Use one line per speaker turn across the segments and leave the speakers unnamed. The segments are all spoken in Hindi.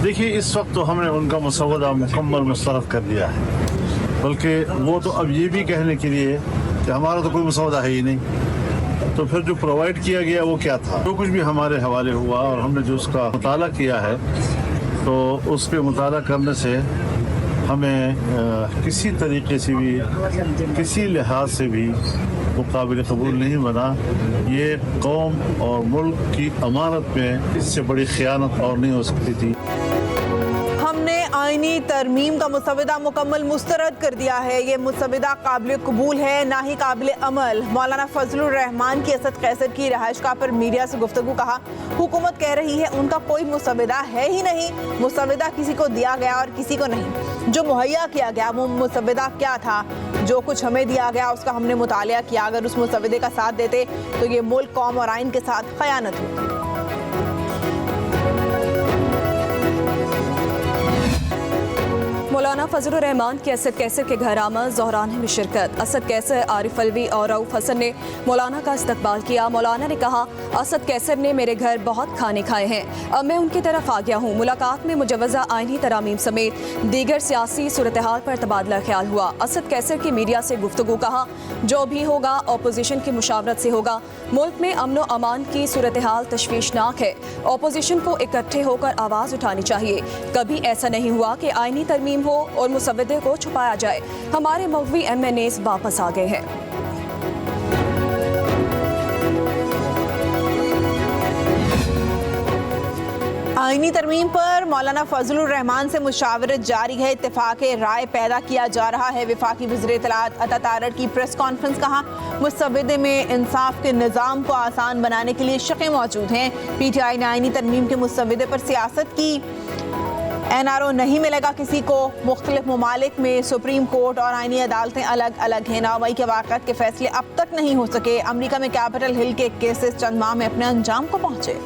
देखिए, इस वक्त तो हमने उनका मसवदा मुकम्मल मुस्तरद कर दिया है, बल्कि वो तो अब ये भी कहने के लिए कि हमारा तो कोई मसवदा है ही नहीं। तो फिर जो प्रोवाइड किया गया वो क्या था? जो कुछ भी हमारे हवाले हुआ और हमने जो उसका मुताला किया है, तो उस पर मुताला करने से हमें किसी तरीके से भी, किसी लिहाज से भी वो काबिल कबूल नहीं बना। ये कौम और मुल्क की अमानत में इससे बड़ी खयानत और नहीं हो सकती थी।
हमने आईनी तरमीम का मुसवदा मुकम्मल मुस्तरद कर दिया है। ये मुसवदा काबिल कबूल है, ना ही काबिल अमल। मौलाना फजलुर रहमान की असद कैसर की रहायशगाह पर मीडिया से गुफ्तगू। कहा, हुकूमत कह रही है उनका कोई मुसवदा है ही नहीं। मुसवदा किसी को दिया गया और किसी को नहीं। जो मुहैया किया गया वो मुसवदा क्या था? जो कुछ हमें दिया गया उसका हमने मुतालिया किया। अगर उस मुसवदे का साथ देते तो ये मुल्क, कौम और आइन के साथ खयानत होती।
मौलाना फजलुर रहमान की असद कैसर के घर आमद ज़ोहरान में शिरकत। असद कैसर, आरिफ अलवी और रऊफ हसन ने मौलाना का इस्तकबाल किया। मौलाना ने कहा, असद कैसर ने मेरे घर बहुत खाने खाए हैं, अब मैं उनकी तरफ आ गया हूँ। मुलाकात में मुजवज़ा आइनी तरामीम समेत दीगर सियासी सूरत हाल पर तबादला ख्याल हुआ। असद कैसर की मीडिया से गुफ्तगू। कहा, जो भी होगा अपोजिशन की मुशावरत से होगा। मुल्क में अमन व अमान की सूरत हाल तशवीशनाक है। अपोजिशन को इकट्ठे होकर आवाज़ उठानी चाहिए। कभी ऐसा नहीं हुआ कि आइनी तरमीम हो और मुसवदे को छुपाया जाए। हमारे मौलवी MNAs वापस आ गए हैं।
आईनी तरमीम पर मौलाना फजलुर रहमान से मुशावरत जारी है। इत्तेफाक राय पैदा किया जा रहा है। वफाकी वज़ीर इत्तलात अता तारड़ की प्रेस कॉन्फ्रेंस। कहा, मुसवदे में इंसाफ के निज़ाम को आसान बनाने के लिए शक़ें मौजूद हैं। PTI ने आईनी तरमीम के मुसवदे पर सियासत की। NRO नहीं मिलेगा किसी को। मुख्तलिफ ममालिक में सुप्रीम कोर्ट और आईनी अदालतें अलग अलग हैं। 9 मई के वाक़यात के फैसले अब तक नहीं हो सके। अमरीका में कैपिटल हिल के केसेस चंद माह में अपने अंजाम को पहुंचे।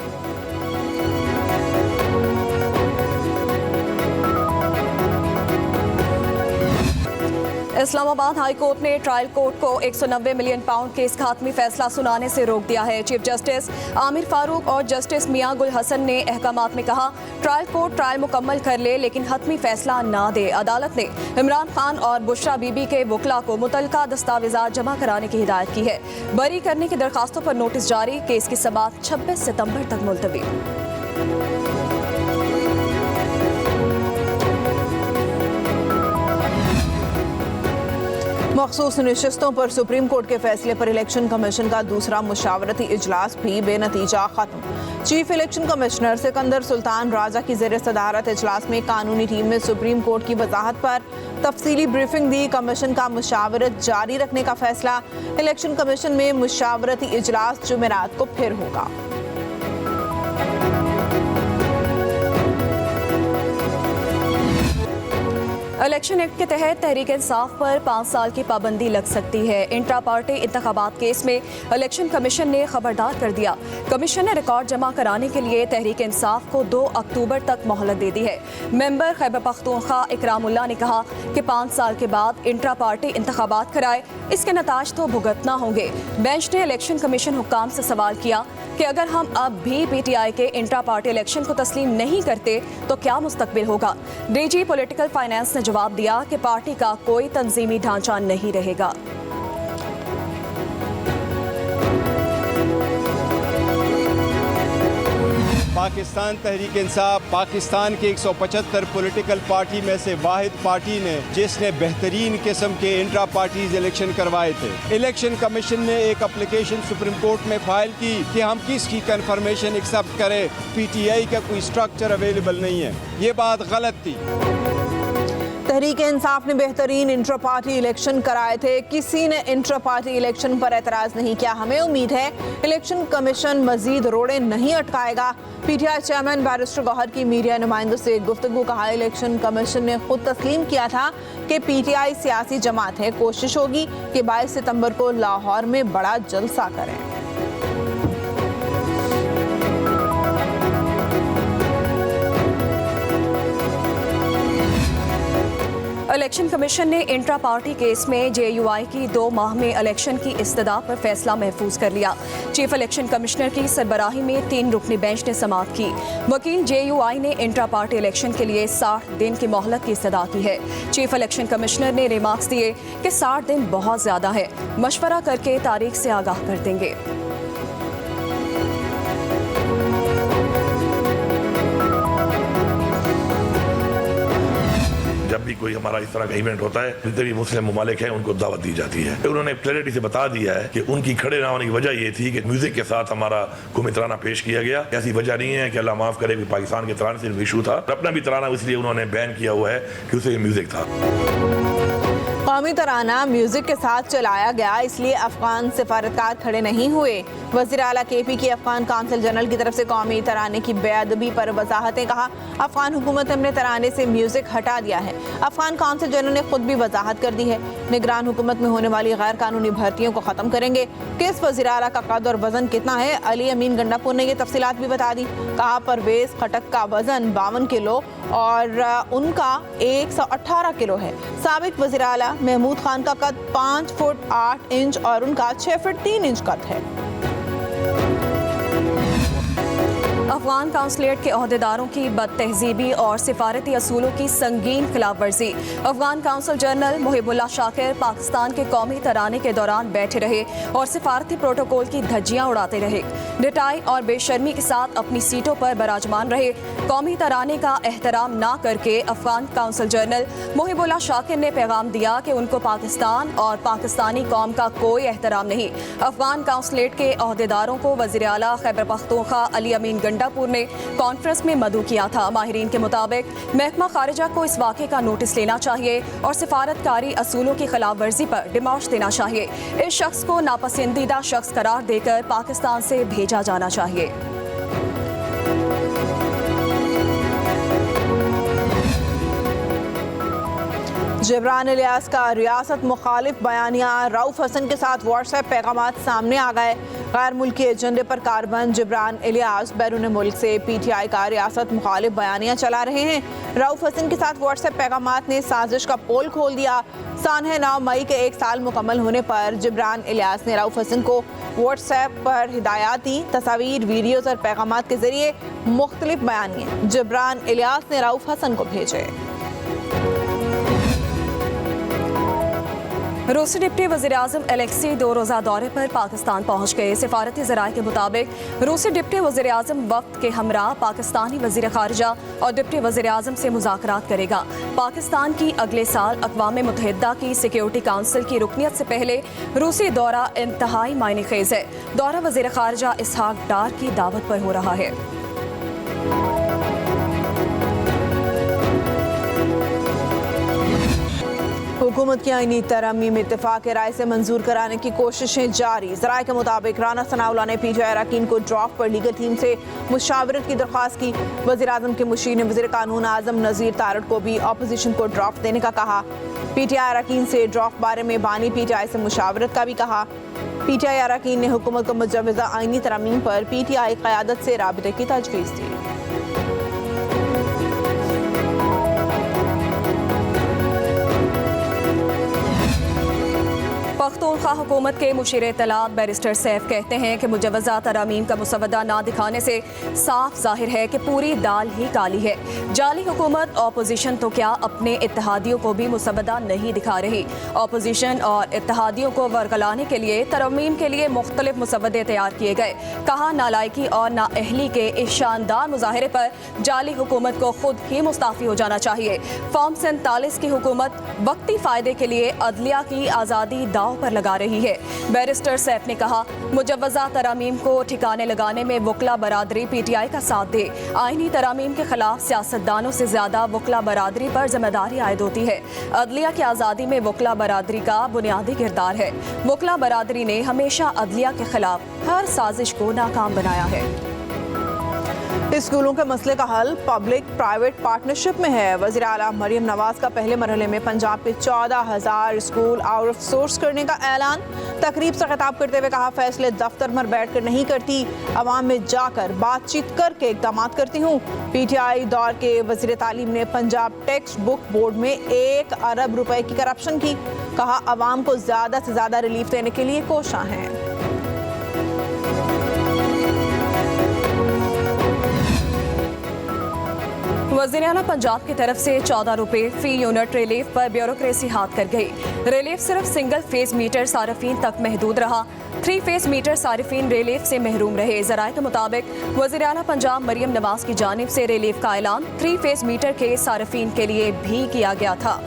इस्लामाबाद हाई कोर्ट ने ट्रायल कोर्ट को 190 मिलियन पाउंड केस का हतमी फैसला सुनाने से रोक दिया है। चीफ जस्टिस आमिर फारूक और जस्टिस मियां गुल हसन ने अहकामात में कहा, ट्रायल कोर्ट ट्रायल मुकम्मल कर ले लेकिन हतमी फैसला ना दे। अदालत ने इमरान खान और बुशरा बीबी के वकला को मुतलका दस्तावेजात जमा कराने की हिदायत की है। बरी करने की दरखास्तों पर नोटिस जारी। केस की समाअत 26 सितंबर तक मुलतवी।
मखसूस नशिस्तों पर सुप्रीम कोर्ट के फैसले पर इलेक्शन कमीशन का दूसरा मुशावरती इजलास भी बेनतीजा खत्म। Chief election commissioner Sikandar Sultan Raja की ज़ेर सदारत इजलास में कानूनी टीम ने सुप्रीम कोर्ट की वजाहत पर तफसीली ब्रीफिंग दी। कमीशन का मुशावरत जारी रखने का फैसला। इलेक्शन कमीशन में मुशावरती इजलास जुमेरात को फिर होगा।
इलेक्शन एक्ट के तहत तहरीक इंसाफ पर 5 साल की पाबंदी लग सकती है। इंट्रा पार्टी इंतखाबात केस में इलेक्शन कमीशन ने खबरदार कर दिया। कमीशन ने रिकॉर्ड जमा कराने के लिए तहरीक इंसाफ को 2 अक्टूबर तक मोहलत दे दी है। मेंबर खैबर पख्तूनख्वा इकरामुल्लाह ने कहा कि 5 साल के बाद इंट्रा पार्टी इंतखाबात कराए, इसके नताज तो भुगतना होंगे। बेंच ने इलेक्शन कमीशन हुक्काम से सवाल किया कि अगर हम अब भी PTI के इंट्रा पार्टी इलेक्शन को तस्लीम नहीं करते तो क्या मुस्तकबिल होगा। DG पॉलिटिकल फाइनेंस ने जवाब दिया कि पार्टी का कोई तंजीमी ढांचा नहीं रहेगा।
पाकिस्तान तहरीक इंसाफ पाकिस्तान के 175 पॉलिटिकल पार्टी में से वाहिद पार्टी ने जिसने बेहतरीन किस्म के इंट्रा पार्टीज इलेक्शन करवाए थे। इलेक्शन कमीशन ने एक एप्लीकेशन सुप्रीम कोर्ट में फाइल की कि हम किसकी कंफर्मेशन एक्सेप्ट करें। PTI का कोई स्ट्रक्चर अवेलेबल नहीं है। ये बात गलत थी।
तहरीक इंसाफ ने बेहतरीन इंट्रा पार्टी इलेक्शन कराए थे। किसी ने इंट्रा पार्टी इलेक्शन पर एतराज़ नहीं किया। हमें उम्मीद है इलेक्शन कमीशन मजीद रोड़े नहीं अटकाएगा। PTI चेयरमैन बैरिस्टर गौहर की मीडिया नुमाइंदों से गुफ्तगू। कहा, इलेक्शन कमीशन ने खुद तस्लीम किया था कि PTI सियासी जमात है। कोशिश होगी कि 22 सितंबर को लाहौर में बड़ा जलसा करें।
इलेक्शन कमीशन ने इंट्रा पार्टी केस में JUI की 2 माह में इलेक्शन की इस्तदा पर फैसला महफूज कर लिया। चीफ इलेक्शन कमिश्नर की सरबराही में 3 रुकनी बेंच ने समाअत की। वकील JUI ने इंट्रा पार्टी इलेक्शन के लिए 60 दिन की मोहलत की इस्तदा की है। चीफ इलेक्शन कमिश्नर ने रिमार्क्स दिए कि 60 दिन बहुत ज्यादा है, मशवरा करके तारीख से आगाह कर देंगे।
जब भी कोई हमारा इस तरह का इवेंट होता है, जितने भी मुस्लिम ममालिक हैं उनको दावत दी जाती है। उन्होंने क्लैरिटी से बता दिया है कि उनकी खड़े ना होने की वजह ये थी कि म्यूजिक के साथ हमारा कौमी तराना पेश किया गया। ऐसी वजह नहीं है कि अल्लाह माफ करे कि पाकिस्तान के तराने से इशू था। अपना भी तराना इसलिए उन्होंने बैन किया हुआ है कि उसे म्यूजिक था।
कौमी तराना म्यूजिक के साथ चलाया गया, इसलिए अफगान सिफारतकार खड़े नहीं हुए। वज़ीर आला KP की अफगान काउंसिल जनरल की तरफ से कौमी तराने की बेअदबी पर वजाहतें। कहा, अफगान हुकूमत ने अपने तराने से म्यूजिक हटा दिया है। अफगान काउंसिल जनरल ने खुद भी वजाहत कर दी है, निगरान हुकूमत में होने वाली गैर कानूनी भर्तियों को खत्म करेंगे। किस वज़ीर आला का कद और वजन कितना है, अली अमीन गंडापुर ने ये तफसीलात भी बता दी। कहा, परवेज खटक का वजन 52 किलो और उनका 118 किलो है। साबिक वज़ीर आला महमूद खान का कद 5 फुट 8 इंच और उनका 6 फुट 3 इंच कद है।
अफगान काउंसलेट के ओहदेदारों की बदतहजीबी और सिफारती असूलों की संगीन खिलाफ वर्जी। अफगान काउंसिल जनरल मुहिबुल्लाह शाकिर पाकिस्तान के कौमी तराने के दौरान बैठे रहे और सिफारती प्रोटोकॉल की धज्जियां उड़ाते रहे। डिटाई और बेशर्मी के साथ अपनी सीटों पर बराजमान रहे। कौमी तराने का एहतराम ना करके अफगान काउंसिल जनरल मुहिबुल्लाह शाकिर ने पैगाम दिया कि उनको पाकिस्तान और पाकिस्तानी कौम का कोई एहतराम नहीं। अफगान काउंसलेट के ओहदेदारों को वज़ीर आला खैबर पख्तूनख्वा अली अमीन गंडापुर ने कॉन्फ्रेंस में मदऊ किया था। माहिरीन के मुताबिक महकमा खारिजा को इस वाक़े का नोटिस लेना चाहिए और सिफारतकारी असूलों की खिलाफ वर्जी पर डिमाश देना चाहिए। इस शख्स को नापसंदीदा शख्स करार देकर पाकिस्तान से भेजा जाना चाहिए।
जिब्रान इलियास का रियासत मुखालिफ बयानिया। रऊफ हसन के साथ व्हाट्सएप पैगामात सामने आ गए। गैर मुल्की एजेंडे पर कारबंद जिब्रान इलियास बैरून मुल्क से PTI का रियासत मुखालिफ बयानिया चला रहे हैं। रऊफ हसन के साथ व्हाट्सएप पैगामात ने साजिश का पोल खोल दिया। 9 मई के 1 साल मुकम्मल होने पर जिब्रान इलियास ने रऊफ हसन को व्हाट्सएप पर हिदायती तस्वीर, वीडियोज़ और पैगामात के जरिए मुख्तलिफ बयानिए जिब्रान इलियास ने रऊफ हसन को भेजे।
रूसी डिप्टी वज़ीर-ए-आज़म एलेक्सी 2 रोज़ा दौरे पर पाकिस्तान पहुँच गए। सिफारती ज़राए के मुताबिक रूसी डिप्टी वज़ीर-ए-आज़म वक्त के हमरा पाकिस्तानी वज़ीर ख़ारिजा और डिप्टी वज़ीर-ए-आज़म से मुज़ाकरात करेगा। पाकिस्तान की अगले साल अक़वाम मुत्तहिदा की सिक्योरिटी काउंसिल की रुकनियत से पहले रूसी दौरा इंतहाई मायने खेज़ है। दौरा वज़ीर ख़ारिजा इसहाक डार की दावत पर हो रहा है।
हुकूमत की आईनी तरमीम इत्तेफाक राय से मंजूर कराने की कोशिशें जारी। ज़राए के मुताबिक राना सनाउल्लाह ने PTI अरकान को ड्राफ्ट पर लीगल टीम से मुशावरत की दरख्वास्त की। वज़ीर-ए-आज़म के मुशीर ने वज़ीर कानून आज़म नज़ीर तारड़ को भी अपोजिशन को ड्राफ्ट देने का कहा। PTI अरकान से ड्राफ्ट बारे में बानी PTI से मुशावरत का भी कहा। PTI अरकान ने हुकूमत को मुजव्वज़ा आईनी तरमीम पर PTI क़यादत से राबिते की तजवीज़ दी।
पख्तूनख्वा हुकूमत के मुशीर इत्तलात बैरिस्टर सैफ कहते हैं कि मुजव्वज़ा तरमीम का मुसवदा ना दिखाने से साफ जाहिर है कि पूरी दाल ही काली है। जाली हुकूमत अपोजिशन तो क्या अपने इत्तेहादियों को भी मुसवदा नहीं दिखा रही। अपोजिशन और इत्तेहादियों को वरगलाने के लिए तरमीम के लिए मुख्तलिफ मुसवदे तैयार किए गए। कहा, नालायकी और नाअहली के इस शानदार मुजाहरे पर जाली हुकूमत को खुद ही मुस्ताफ़ी हो जाना चाहिए। फॉर्म 47 की हुकूमत वक्ती फ़ायदे के लिए अदलिया की आज़ादी दाव पर लगा रही है। बैरिस्टर सैफ ने कहा, मुजव्वज़ा तरामीम को ठिकाने लगाने में वकला बरादरी PTI का साथ दे। आईनी तरामीम के खिलाफ सियासतदानों से ज्यादा वकला बरादरी पर जिम्मेदारी आयद होती है। अदलिया की आज़ादी में वकला बरादरी का बुनियादी किरदार है। वकला बरादरी ने हमेशा अदलिया के खिलाफ हर साजिश को नाकाम बनाया है।
स्कूलों के मसले का हल पब्लिक प्राइवेट पार्टनरशिप में है। वज़ीर आला मरियम नवाज का पहले मरहले में पंजाब के 14,000 स्कूल आउट ऑफ सोर्स करने का ऐलान। तकरीब से खिताब करते हुए कहा, फैसले दफ्तर में बैठकर नहीं करती, अवाम में जाकर बातचीत करके इक़दाम करती हूँ। PTI दौर के वज़ीर तालीम ने पंजाब टेक्स्ट बुक बोर्ड में 1 अरब रुपए की करप्शन की। कहा, अवाम को ज़्यादा से ज़्यादा रिलीफ देने के लिए कोशां हैं।
वज़ीर आला पंजाब की तरफ से 14 रुपए फी यूनिट रिलीफ पर ब्यूरोक्रेसी हाथ कर गई। रिलीफ सिर्फ सिंगल फेज मीटर सार्फिन तक महदूद रहा। 3 फेज मीटर सार्फिन रिलीफ से महरूम रहे। ज़राए के मुताबिक वज़ीर आला पंजाब मरियम नवाज की जानिब से रिलीफ का ऐलान 3 फेज मीटर के सार्फिन के लिए भी किया गया था।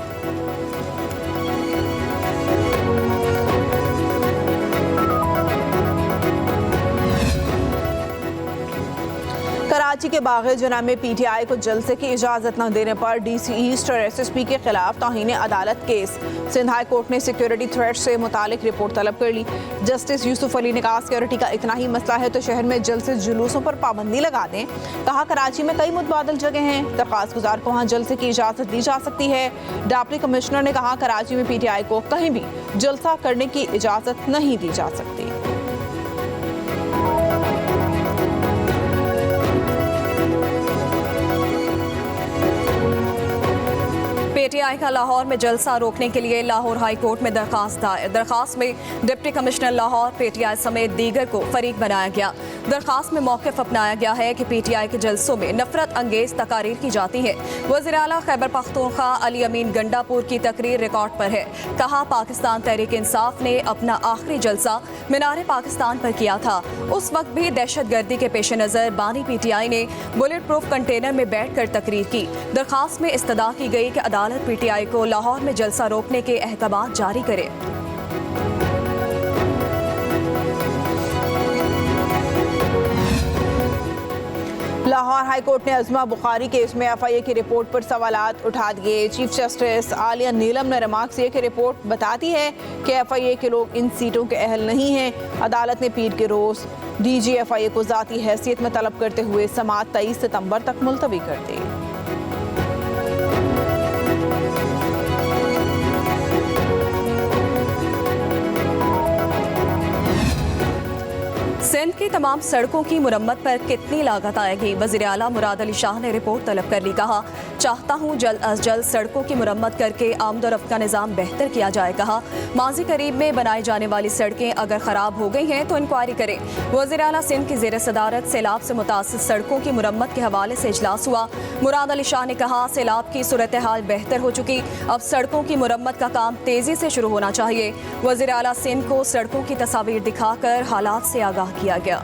कराची के बाग़े जना में PTI को जलसे की इजाज़त न देने पर DC ईस्ट और SSP के खिलाफ तौहीन अदालत केस। सिंध हाई कोर्ट ने सिक्योरिटी थ्रेट से मुतालिक रिपोर्ट तलब कर ली। जस्टिस यूसुफ अली ने कहा, सिक्योरिटी का इतना ही मसला है तो शहर में जलसे जुलूसों पर पाबंदी लगा दें। कहा, कराची में कई मुतबादल जगह हैं, दरख्वास्त गुजार को वहाँ जलसे की इजाज़त दी जा सकती है। डिप्टी कमिश्नर ने कहा, कराची में PTI को कहीं भी जलसा करने की इजाज़त नहीं दी जा सकती।
PTI का लाहौर में जलसा रोकने के लिए लाहौर हाई कोर्ट में दरखास्त दायर। दरखास्त में डिप्टी कमिश्नर लाहौर, PTI समेत दीगर को फरीक बनाया गया। दरखास्त में मौक़िफ़ अपनाया गया है कि PTI के जलसों में नफरत अंगेज तकारीर की जाती है। वज़ीर आला खैबर पख्तूनख्वा अली अमीन गंडापुर की तकरीर रिकॉर्ड पर है। कहा, पाकिस्तान तहरीक इंसाफ ने अपना आखिरी जलसा मीनार पाकिस्तान पर किया था। उस वक्त भी दहशत गर्दी के पेश नज़र बानी PTI ने बुलेट प्रूफ कंटेनर में बैठ कर तकरीर की। दरखास्त में इस्तदा की गई कि अदालत PTI को लाहौर में जलसा रोकने के अहकाम जारी करे।
लाहौर हाई कोर्ट ने अज़मा बुखारी केस में FIA की रिपोर्ट पर सवालात उठा दिए। चीफ जस्टिस आलिया नीलम ने रिमार्क्स किए कि रिपोर्ट बताती है कि FIA के लोग इन सीटों के अहल नहीं हैं। अदालत ने पीर के रोज़ DG FIA को ज़ाती हैसियत में तलब करते हुए समाअत 23 सितंबर तक मुलतवी कर दी।
सिंध की तमाम सड़कों की मुरम्मत पर कितनी लागत आएगी? वज़ीर आला मुराद अली शाह ने रिपोर्ट तलब कर ली। कहा, चाहता हूँ जल्द अज जल्द सड़कों की मुरम्मत करके आमदोरफ्त का निज़ाम बेहतर किया जाए। कहा, माजी करीब में बनाई जाने वाली सड़कें अगर ख़राब हो गई हैं तो इंक्वायरी करें। वज़ीर आला सिंध की ज़ेर सदारत सैलाब से मुतासिर सड़कों की मुरम्मत के हवाले से इजलास हुआ। मुराद अली शाह ने कहा, सैलाब की सूरत हाल बेहतर हो चुकी, अब सड़कों की मुरम्मत का काम तेज़ी से शुरू होना चाहिए। वज़ीर आला सिंध को सड़कों की तस्वीर दिखाकर हालात से आगाह किया गया।